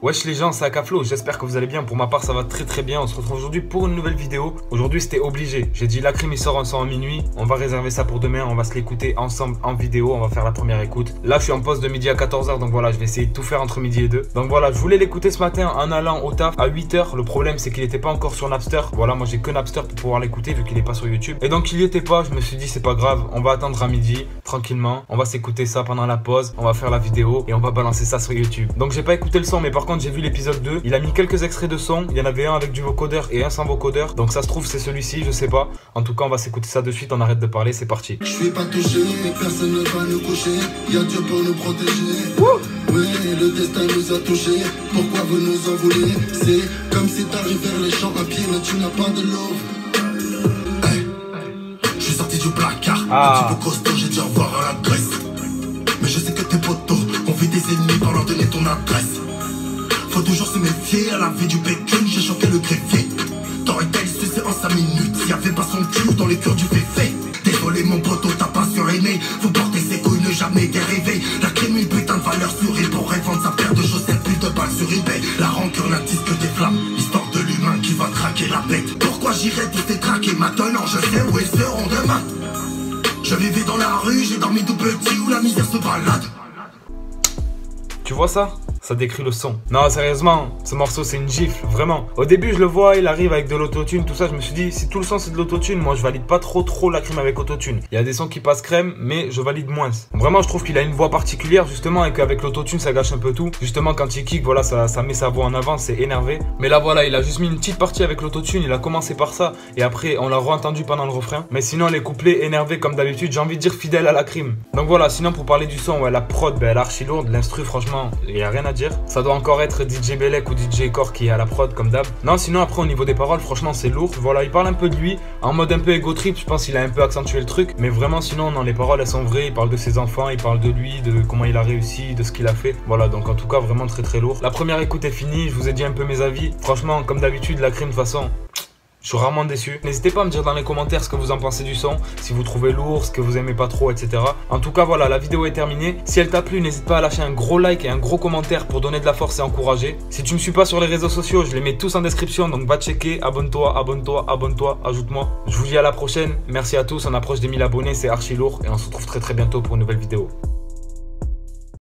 Wesh les gens, c'est Akaflo, j'espère que vous allez bien. Pour ma part ça va très bien. On se retrouve aujourd'hui pour une nouvelle vidéo. Aujourd'hui c'était obligé, j'ai dit Lacrim il sort un son à minuit. On va réserver ça pour demain, on va se l'écouter ensemble en vidéo. On va faire la première écoute. Là je suis en pause de midi à 14h, donc voilà, je vais essayer de tout faire entre midi et 2. Donc voilà, je voulais l'écouter ce matin en allant au taf à 8h. Le problème c'est qu'il était pas encore sur Napster. Voilà, moi j'ai que Napster pour pouvoir l'écouter vu qu'il est pas sur YouTube. Et donc il y était pas, je me suis dit c'est pas grave, on va attendre à midi, tranquillement. On va s'écouter ça pendant la pause, on va faire la vidéo et on va balancer ça sur YouTube. Donc j'ai pas écouté le son, mais par contre j'ai vu l'épisode 2. Il a mis quelques extraits de son. Il y en avait un avec du vocodeur et un sans vocodeur. Donc ça se trouve c'est celui-ci, je sais pas. En tout cas on va s'écouter ça de suite, on arrête de parler, c'est parti. Je suis pas touché, personne ne va nous coucher. Y'a Dieu pour nous protéger. Oui, le destin nous a touchés. Pourquoi vous nous en voulez? C'est comme si t'arrives vers les champs à pied mais tu n'as pas de l'eau. Hey. Je suis sorti du placard. Un petit peu costaud, j'ai dit au revoir à la Grèce. Mais je sais que tes potos ont vu des ennemis pour leur donner ton adresse. Faut toujours se méfier à la vie du pécule, j'ai choqué le greffier. T'aurais été sucé en 5 minutes, s'il y avait pas son cul dans les cœurs du féfé. Désolé mon poteau, t'as pas suraimé. Faut porter ses couilles, ne jamais dériver. La crime, une putain de valeur souris pour revendre sa paire de chaussettes, plus de balles sur eBay. La rancœur n'attise que des flammes, histoire de l'humain qui va traquer la bête. Pourquoi j'irais tous les traquer maintenant? Je sais où ils seront demain. Je vivais dans la rue, j'ai dormi tout petit où la misère se balade. Tu vois ça? Ça décrit le son. Non, sérieusement, ce morceau c'est une gifle, vraiment. Au début, je le vois, il arrive avec de l'autotune, tout ça. Je me suis dit, si tout le son c'est de l'autotune, moi je valide pas trop Lacrim avec autotune. Il y a des sons qui passent crème, mais je valide moins. Vraiment, je trouve qu'il a une voix particulière, justement, et qu'avec l'autotune ça gâche un peu tout. Justement, quand il kick, voilà, ça met sa voix en avant, c'est énervé. Mais là, voilà, il a juste mis une petite partie avec l'autotune, il a commencé par ça, et après, on l'a re-entendu pendant le refrain. Mais sinon, les couplets énervés comme d'habitude, j'ai envie de dire fidèle à Lacrim. Donc voilà, sinon, pour parler du son, ouais, la prod, elle est archi lourde, l'instru, franchement, il y a rien à dire. Ça doit encore être DJ Belek ou DJ Core qui est à la prod comme d'hab. Non, sinon après au niveau des paroles, franchement c'est lourd. Voilà, il parle un peu de lui en mode un peu ego trip. Je pense qu'il a un peu accentué le truc, mais vraiment sinon non, les paroles elles sont vraies. Il parle de ses enfants, il parle de lui, de comment il a réussi, de ce qu'il a fait. Voilà, donc en tout cas vraiment très lourd. La première écoute est finie, je vous ai dit un peu mes avis. Franchement, comme d'habitude, Lacrim de toute façon, je suis rarement déçu. N'hésitez pas à me dire dans les commentaires ce que vous en pensez du son, si vous trouvez lourd, ce que vous aimez pas trop, etc. En tout cas, voilà, la vidéo est terminée. Si elle t'a plu, n'hésite pas à lâcher un gros like et un gros commentaire pour donner de la force et encourager. Si tu me suis pas sur les réseaux sociaux, je les mets tous en description, donc va checker, abonne-toi, ajoute-moi. Je vous dis à la prochaine. Merci à tous, on approche des 1000 abonnés, c'est archi lourd et on se retrouve très bientôt pour une nouvelle vidéo.